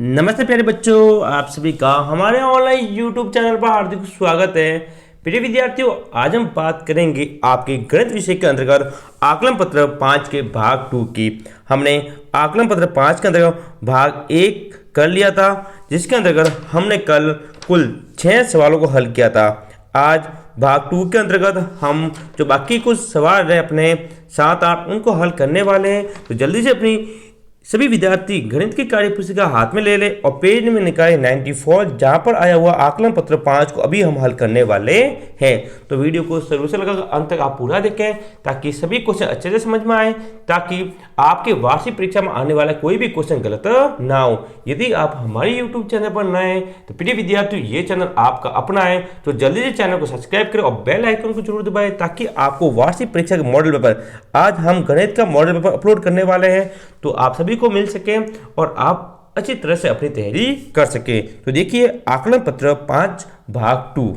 नमस्ते प्यारे बच्चों, आप सभी का हमारे ऑनलाइन यूट्यूब चैनल पर हार्दिक स्वागत है। प्रिय विद्यार्थियों, आज हम बात करेंगे आपके गणित विषय के अंतर्गत आकलन पत्र 5 के भाग 2 की। हमने आकलन पत्र 5 के अंतर्गत भाग 1 कर लिया था, जिसके अंतर्गत हमने कल कुल 6 सवालों को हल किया था। आज भाग 2 के अंतर्गत हम जो बाकी कुछ सवाल रहे अपने 7-8 उनको हल करने वाले हैं। तो जल्दी से अपनी सभी विद्यार्थी गणित की कार्य पुस्तिका हाथ में ले ले और पेज में निकाले 94 जहां पर आया हुआ आकलन पत्र 5 को अभी हम हल करने वाले हैं। तो वीडियो को शुरू से लेकर अंत तक आप पूरा देखें ताकि सभी क्वेश्चन अच्छे से समझ में आए, ताकि आपके वार्षिक परीक्षा में आने वाला कोई भी क्वेश्चन गलत ना हो। यदि आप हमारे यूट्यूब चैनल पर नए हैं तो प्रिय विद्यार्थियों, ये चैनल आपका अपना है, तो जल्दी से चैनल को सब्सक्राइब करें और बेल आइकन को जरूर दबाएं ताकि आपको वार्षिक परीक्षा के मॉडल पेपर, आज हम गणित का मॉडल पेपर अपलोड करने वाले हैं, तो आप सभी को मिल सके और आप अच्छी तरह से अपनी तैयारी कर सके। तो देखिए आकलन पत्र 5 भाग 2।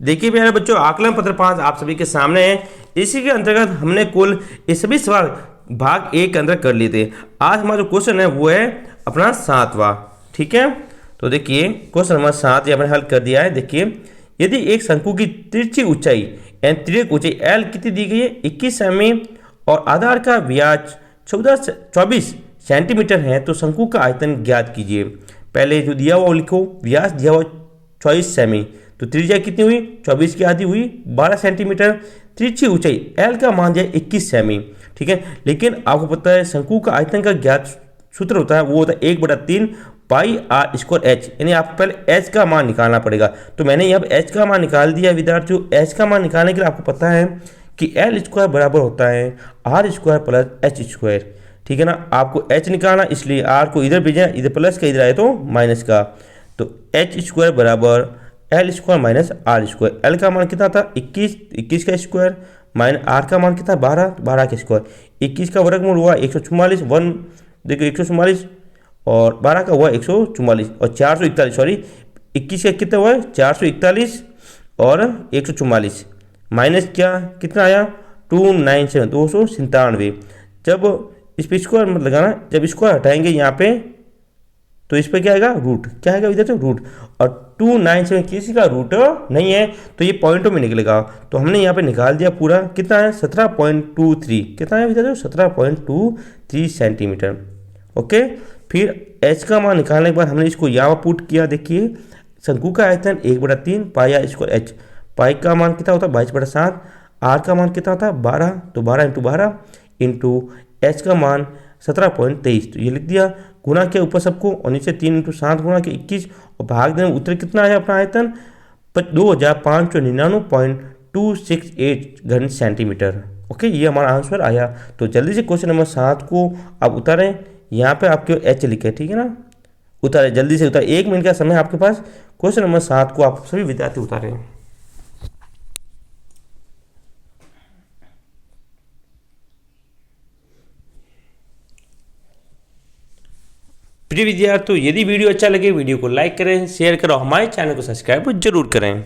देखिए मेरे बच्चों, आकलन पत्र 5 आप सभी के सामने है। इसी के अंतर्गत हमने कुल ये सभी सवाल भाग 1 के अंदर कर लिए थे। आज हमारा जो क्वेश्चन है वो है अपना 7वां। ठीक है, तो देखिए क्वेश्चन नंबर 7 हमने हल कर दिया है। देखिए, यदि एक शंकु की तिरछी ऊंचाई यानी तिर्यक ऊंचाई L कितनी दी गई है 21 सेमी और आधार का व्यास 24 सेंटीमीटर है, तो शंकु का आयतन ज्ञात कीजिए। पहले जो दिया हुआ लिखो, व्यास दिया हुआ 24 सेमी, तो त्रिज्या कितनी हुई 24 की आधी हुई 12 सेंटीमीटर। तिरछी ऊंचाई L का मान दिया 21 सेमी। ठीक है, लेकिन आपको पता है शंकु का आयतन का ज्ञात सूत्र होता है, वो होता है 1/3 पाई आर स्क्वायर एच, यानी आपको पहले एच का मान निकालना पड़ेगा। तो मैंने यहाँ पर एच का मान निकाल दिया विद्यार्थियों। एच का मान निकालने के लिए आपको पता है कि एल स्क्वायर बराबर होता है R square plus H square. ठीक है ना, आपको एच निकालना, इसलिए आर को इधर भेजना, इधर प्लस का इधर आए तो माइनस का, तो एच स्क्वायर बराबर L square minus R square. L का मान कितना था 21 का स्क्वायर, माइनस आर का मान कितना 12 का स्क्वायर। 21 का वर्गमूल हुआ 144, वन देखो 144 और 12 का हुआ 144 और 441, सॉरी 21 का कितना हुआ 441 और 144, माइनस क्या कितना आया 297 297। जब इस पर स्क्वायर मत लगाना, जब स्क्वायर हटाएंगे यहाँ पे तो इस पर क्या आएगा रूट, क्या आएगा इधर तो रूट, और 297 किसी का रूट नहीं है तो ये पॉइंटों में निकलेगा। तो हमने यहाँ पे निकाल दिया पूरा, कितना है 17.23, कितना है इधर 17.23 सेंटीमीटर। ओके, फिर एच का मान निकालने के बाद हमने इसको यहाँ पुट किया। देखिए शंकु का आयतन 1/3 पाई आर स्क्वायर एच, पाई का मान कितना होता है 22/7, आर का मान कितना होता है 12, तो 12 इंटू एच का मान 17.23, तो ये लिख दिया। गुना किया ऊपर सबको और नीचे 3 × 7 गुना के 21 और भाग देने उत्तर कितना आया अपना आयतन 2599.268 घन सेंटीमीटर। ओके, ये हमारा आंसर आया। तो जल्दी से क्वेश्चन नंबर 7 को आप उतारें, यहाँ पे आपके एच लिखे, ठीक है ना, उतारे जल्दी से उतारे, 1 मिनट का समय आपके पास। क्वेश्चन नंबर 7 को आप सभी विद्यार्थी उतारें। प्रिय विद्यार्थियों, यदि वीडियो अच्छा लगे वीडियो को लाइक करें, शेयर करें, हमारे चैनल को सब्सक्राइब जरूर करें।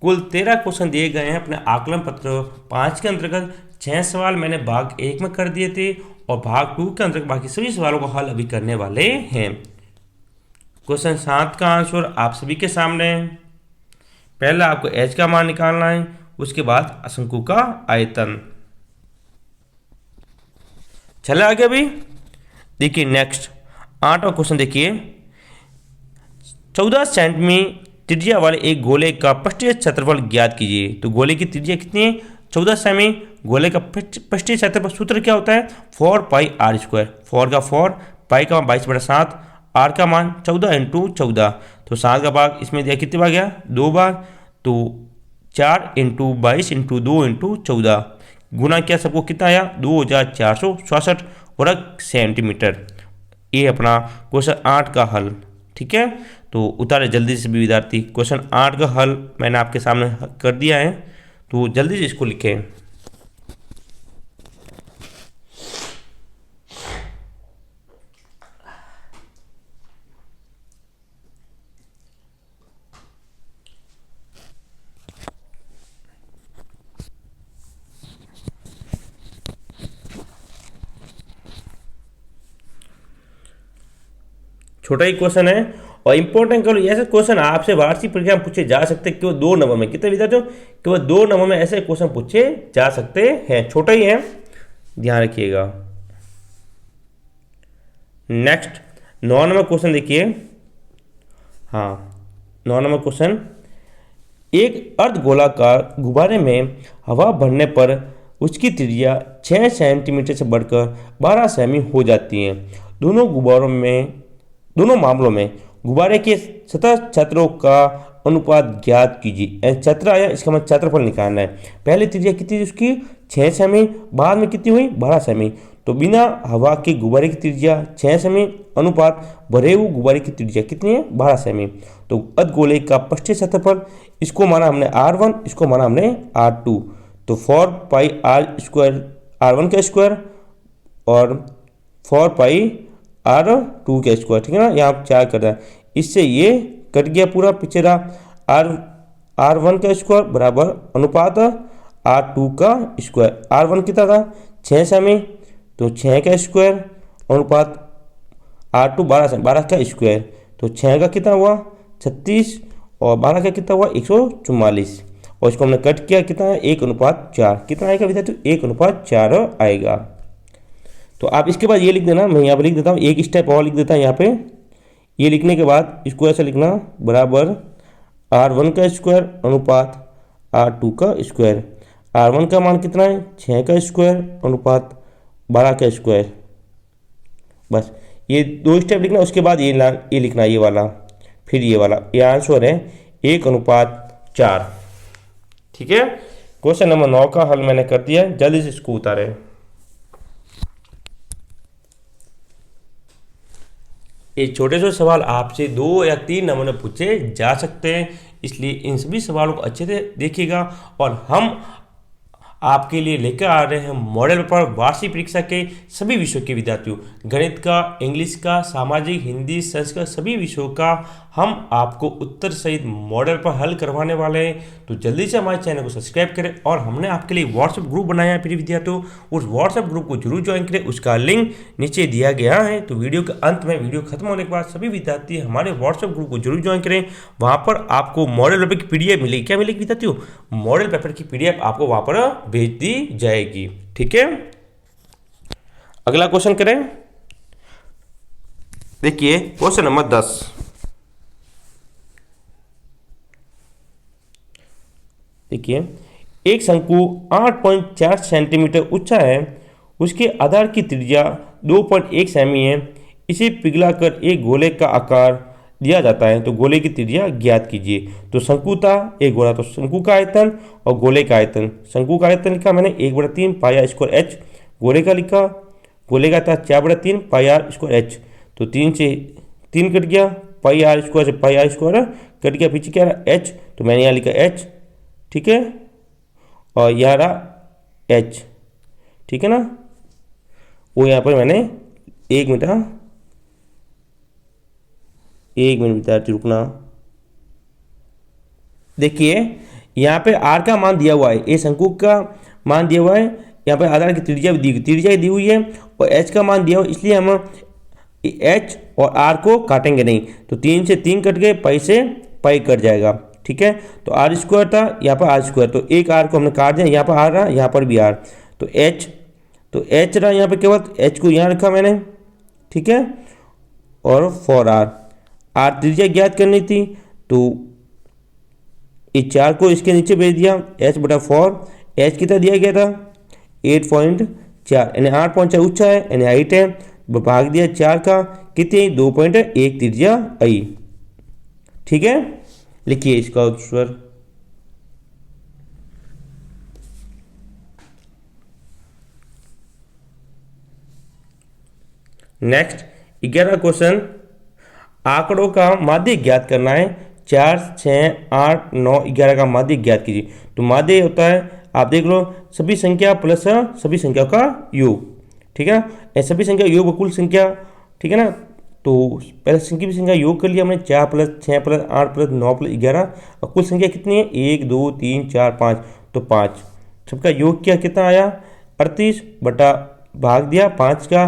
कुल 13 क्वेश्चन दिए गए हैं अपने आकलन पत्र 5 के अंतर्गत। 6 सवाल मैंने भाग 1 में कर दिए थे और भाग 2 के अंतर्गत बाकी सभी सवालों को हल अभी करने वाले हैं। क्वेश्चन 7 का आंसर आप सभी के सामने है। पहले आपको एच का मान निकालना है, उसके बाद शंकु का आयतन। चले आगे अभी देखिए नेक्स्ट 8वां क्वेश्चन। देखिए 14 सेंटीमीटर त्रिज्या वाले एक गोले का पृष्ठीय क्षेत्रफल ज्ञात कीजिए। तो गोले की त्रिज्या कितनी है 14 सेमी, गोले का पृष्ठीय क्षेत्रफल सूत्र क्या होता है 4 पाई आर स्क्वायर, 4 का 4, पाई का मान 22/7, आर का मान 14 × 14, तो 7 का भाग इसमें दिया कितने बार गया 2 बार, तो 4 × 22 × 2 × 14, गुना किया सबको कितना आया 2466 वर्ग सेंटीमीटर। ये अपना क्वेश्चन 8 का हल। ठीक है, तो उतारे जल्दी से भी विद्यार्थी। क्वेश्चन 8 का हल मैंने आपके सामने कर दिया है, तो जल्दी से इसको लिखें। छोटा ही क्वेश्चन है और इंपॉर्टेंट केवल ऐसे क्वेश्चन आपसे वार्षिक परीक्षा में पूछे जा सकते हैं, केवल 2 नंबर में। कितने विद्यार्थियों? केवल 2 नंबर में ऐसे क्वेश्चन पूछे जा सकते हैं, छोटा ही है, ध्यान रखिएगा। नेक्स्ट 9 नंबर क्वेश्चन देखिए। हाँ 9 नंबर क्वेश्चन, एक अर्धगोलाकार गुब्बारे में हवा भरने पर उसकी त्रिज्या 6 सेंटीमीटर से बढ़कर 12 सेमी हो जाती है। दोनों मामलों में गुब्बारे के सतह क्षेत्रों का अनुपात ज्ञात कीजिए। क्षेत्र आया, इसका मतलब क्षेत्रफल निकालना है। पहले त्रिज्या कितनी थी उसकी? 6 सेमी, बाद में कितनी हुई? 12 सेमी। तो बिना हवा के गुब्बारे की त्रिज्या 6 सेमी अनुपात भरे हुए गुब्बारे की त्रिज्या कितनी है? 12 सेमी। तो अर्धगोले का पृष्ठीय क्षेत्रफल, इसको माना हमने R1, इसको माना हमने R2। तो 4 पाई आर स्क्वायर R1 का स्क्वायर और 4 पाई R2 का स्क्वायर, ठीक है ना। यहाँ 4 कर रहा है, इससे ये कट गया पूरा, पीछे रहा R1 का स्क्वायर बराबर अनुपात R2 का स्क्वायर। R1 कितना था? 6 सेमी, तो 6 का स्क्वायर अनुपात R2 12 का स्क्वायर। तो 6 का कितना हुआ? 36 और 12 का कितना हुआ? 144। और इसको हमने कट किया, कितना है? 1:4। कितना आएगा विद्यार्थी? 1:4 आएगा। तो आप इसके बाद ये लिख देना, मैं यहाँ पर लिख देता हूँ, एक स्टेप और लिख देता हूँ यहाँ पे। ये लिखने के बाद इसको ऐसा लिखना, बराबर R1 का स्क्वायर अनुपात R2 का स्क्वायर। R1 का मान कितना है? 6 का स्क्वायर अनुपात 12 का स्क्वायर। बस ये 2 स्टेप लिखना, उसके बाद ये लिखना, ये वाला, फिर ये वाला। ये आंसर है 1:4। ठीक है। क्वेश्चन नंबर 9 का हल मैंने कर दिया, जल्दी से इसको उतारे। ये छोटे से सवाल आपसे 2 या 3 नंबर में पूछे जा सकते हैं, इसलिए इन सभी सवालों को अच्छे से देखिएगा। और हम आपके लिए लेकर आ रहे हैं मॉडल पेपर वार्षिक परीक्षा के सभी विषयों के विद्यार्थियों, गणित का, इंग्लिश का, सामाजिक, हिंदी, संस्कृत, सभी विषयों का हम आपको उत्तर सहित मॉडल पर हल करवाने वाले हैं। तो जल्दी से हमारे चैनल को सब्सक्राइब करें। और हमने आपके लिए व्हाट्सएप ग्रुप बनाया है प्रिय विद्यार्थियों, उस व्हाट्सएप ग्रुप को जरूर ज्वाइन करें, उसका लिंक नीचे दिया गया है। तो वीडियो के अंत में, वीडियो खत्म होने के बाद सभी विद्यार्थी हमारे व्हाट्सएप ग्रुप को जरूर ज्वाइन करें। वहाँ पर आपको मॉडल पेपर की PDF मिलेगी। क्या मिलेगी विद्यार्थियों? मॉडल पेपर की PDF आपको वहाँ पर भेज दी जाएगी। ठीक है, अगला क्वेश्चन करें। देखिए क्वेश्चन नंबर 10। देखिए एक शंकु 8.4 सेंटीमीटर ऊंचा है, उसके आधार की त्रिज्या 2.1 सेमी है। इसे पिघलाकर एक गोले का आकार दिया जाता है, तो गोले की त्रिज्या ज्ञात कीजिए। तो शंकु था, एक गोला, तो शंकु का आयतन और गोले का आयतन। शंकु का आयतन लिखा मैंने 1/3 पाई स्क्वायर h। गोले का लिखा, गोले का था 4/3 पाई r स्क्वायर h। तो 3 से 3 कट गया, पाई r स्क्वायर से पाई r स्क्वायर कट गया, पीछे क्या रहा? h। तो मैंने यहाँ लिखा h, ठीक है, और यहाँ रहा h, ठीक है ना। वो यहाँ पर मैंने 1 मिनट विद्यार्थी रुकना। देखिए यहाँ पे r का मान दिया हुआ है, ये शंकु का मान दिया हुआ है, यहाँ पे आधार की त्रिज्या भी त्रिज्या दी हुई है और h का मान दिया हुआ, इसलिए हम h और r को काटेंगे नहीं। तो 3 से 3 कट गए, पाई से पाई कट जाएगा, ठीक है। तो r स्क्वायर था, यहाँ पर r स्क्वायर, तो एक r को हमने काट दिया, यहाँ पर r रहा, यहाँ पर भी r। तो h रहा यहाँ पे, केवल h को यहाँ रखा मैंने, ठीक है, और 4r। r त्रिज्या ज्ञात करनी थी, तो इस 4 को इसके नीचे भेज दिया, h/4। h कितना दिया गया था? 8.4, यानी 8.4 ऊंचा है, यानी हाइट है, भाग दिया 4 का, कितनी? 2.1 त्रिज्या आई। ठीक है, लिखिए इसका उत्तर। नेक्स्ट 11 क्वेश्चन, आंकड़ों का माध्य ज्ञात करना है। 4, 6, 8, 9, 11 का माध्य ज्ञात कीजिए। तो माध्य होता है, आप देख लो, सभी संख्या प्लस सभी संख्या का योग, ठीक है। सभी संख्या योग कुल संख्या, ठीक है ना। तो पहले संख्या की संख्या योग कर लिया हमने, 4 + 6 + 8 + 9 + 11, और कुल संख्या कितनी है? 1, 2, 3, 4, 5, तो 5। सबका योग किया, कितना आया? 38 बटा भाग दिया 5 का,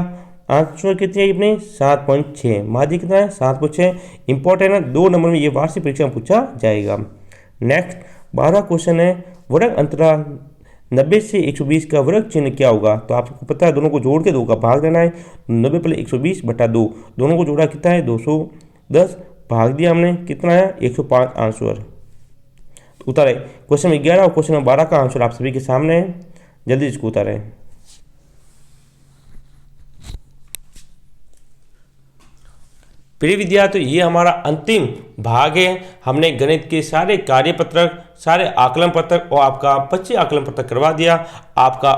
आंसर कितनी है अपने 7.6, माध्य कितना है 7.6। इंपॉर्टेंट है, 2 नंबर में ये वार्षिक परीक्षा में पूछा जाएगा। नेक्स्ट 12 क्वेश्चन है, वर्ग अंतराल 90 से 120 का वर्ग चिन्ह क्या होगा। तो आपको पता है दोनों को जोड़ के 2 का भाग देना है। 90 प्लस 120/2, दोनों को जोड़ा कितना है 210, भाग दिया हमने कितना है 105 आंसर उतारे। क्वेश्चन 11 और क्वेश्चन नंबर 12 का आंसर आप सभी के सामने है, जल्दी इसको उतारें। प्रिय विद्यार्थियों, ये हमारा अंतिम भाग है। हमने गणित के सारे कार्यपत्रक, सारे आकलन पत्रक और आपका 25 आकलन पत्रक करवा दिया। आपका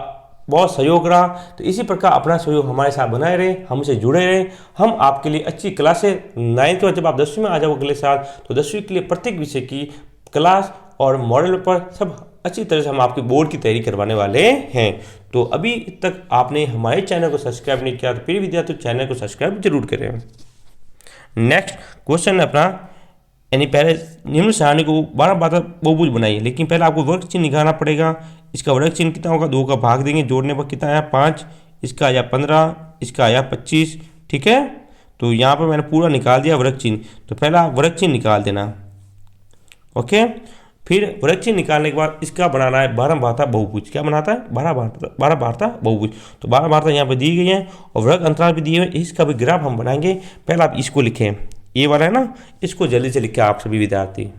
बहुत सहयोग रहा, तो इसी प्रकार अपना सहयोग हमारे साथ बनाए रहे, हमसे जुड़े रहे। हम आपके लिए अच्छी क्लासें 9th के बाद जब आप 10वीं में आ जाओगे अगले साल, तो 10वीं के लिए प्रत्येक विषय की क्लास और मॉडल पर सब अच्छी तरह से हम आपके बोर्ड की तैयारी करवाने वाले हैं। तो अभी तक आपने हमारे चैनल को सब्सक्राइब नहीं किया तो प्रिय विद्यार्थियों चैनल को सब्सक्राइब जरूर करें। नेक्स्ट क्वेश्चन है अपना, यानी पहले निम्न सारणी को 12 बहुभुज बनाइए, लेकिन पहले आपको वर्ग चिन्ह निकालना पड़ेगा। इसका वर्ग चिन्ह कितना होगा, 2 का भाग देंगे, जोड़ने पर कितना आया 5, इसका आया 15, इसका आया 25। ठीक है, तो यहाँ पर मैंने पूरा निकाल दिया वर्ग चिन्ह। तो पहला वर्ग चिन्ह निकाल देना। ओके, फिर वर्ग चिन्ह निकालने के बाद इसका बनाना है 12 भाता बहुभुज। क्या बनाता है 12 भाता बहुभुज। तो 12 भाता यहाँ पे दी गई है और वर्ग अंतराल भी दिए हुए, इसका भी ग्राफ हम बनाएंगे। पहले आप इसको लिखें, ये वाला है ना, इसको जल्दी से लिखें आप सभी विद्यार्थी।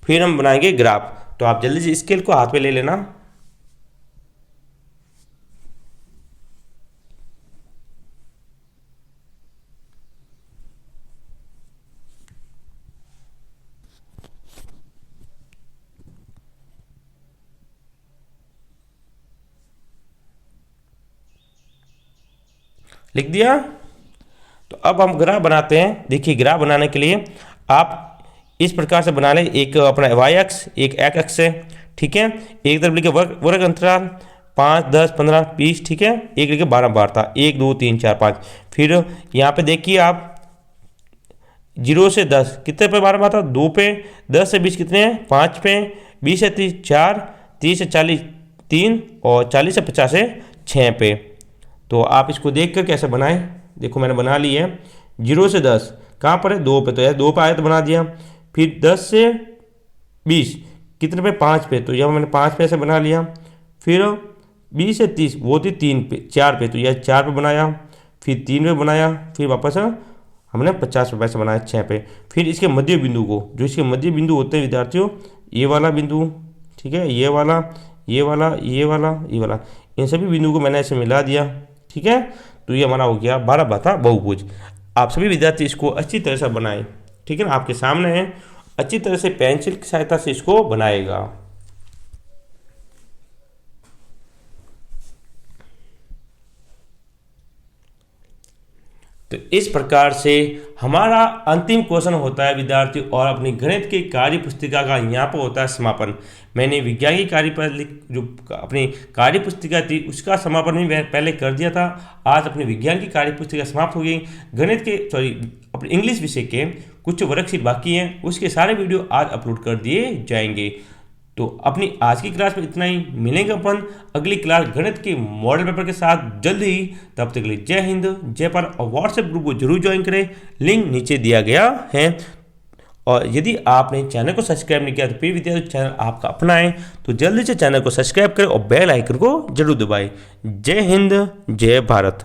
फिर हम बनाएंगे ग्राफ। तो आप जल्दी से स्केल को हाथ में ले लेना। लिख दिया। तो अब हम ग्राफ बनाते हैं। देखिए ग्राफ बनाने के लिए आप इस प्रकार से बना लें, एक अपना y अक्ष, एक x अक्ष है। ठीक है, एक तरफ लिखे वर्ग अंतराल 5, 10, 15, 20। ठीक है, एक लिखे 12 वार्ता 1, 2, 3, 4, 5। फिर यहाँ पे देखिए आप 0 से 10 कितने पे 12 वार्ता 2 पे, 10 से 20 कितने हैं 5 पे, 20 से 30 4, 30 से 40 3 और 40 से 50 है 6 पे। तो आप इसको देख कर कैसे बनाएं, देखो मैंने बना ली है। 0 से 10 कहाँ पर है 2 पे, तो यह 2 पे आया तो बना दिया। फिर 10 से 20 कितने पे 5 पे, तो यह मैंने 5 पे ऐसे बना लिया। फिर 20 से 30 वो थी 3 पे 4 पे, तो यह 4 पे बनाया। फिर 3 पे बनाया। फिर वापस हमने 50 पे ऐसे बनाया 6 पे। फिर इसके मध्य बिंदु को, जो इसके मध्य बिंदु होते हैं विद्यार्थियों, ये वाला बिंदु, ठीक है, ये वाला, ये वाला, ये वाला, ये वाला, इन सभी बिंदु को मैंने ऐसे मिला दिया। ठीक है, तो ये हमारा हो गया 12 भाता बहुभुज। आप सभी विद्यार्थी इसको अच्छी तरह से बनाएं। ठीक है ना, आपके सामने है, अच्छी तरह से पेंसिल की सहायता से इसको बनाएगा। तो इस प्रकार से हमारा अंतिम क्वेश्चन होता है विद्यार्थी, और अपनी गणित की कार्य पुस्तिका का यहाँ पर होता है समापन। मैंने विज्ञान की जो अपनी कार्य पुस्तिका थी उसका समापन भी पहले कर दिया था। आज अपनी विज्ञान की कार्य पुस्तिका समाप्त हो गई। गणित के अपने इंग्लिश विषय के कुछ वर्कशीट बाकी हैं, उसके सारे वीडियो आज अपलोड कर दिए जाएंगे। तो अपनी आज की क्लास में इतना ही। मिलेंगे अपन अगली क्लास गणित के मॉडल पेपर के साथ जल्द ही। तब तक के लिए जय हिंद, जय भारत। और व्हाट्सएप ग्रुप को जरूर ज्वाइन करें, लिंक नीचे दिया गया है। और यदि आपने चैनल को सब्सक्राइब नहीं किया तो प्रिय विद्यार्थी चैनल आपका अपना है, तो जल्दी से चैनल को सब्सक्राइब करें और बेल आइकन को जरूर दबाएं। जय हिंद, जय भारत।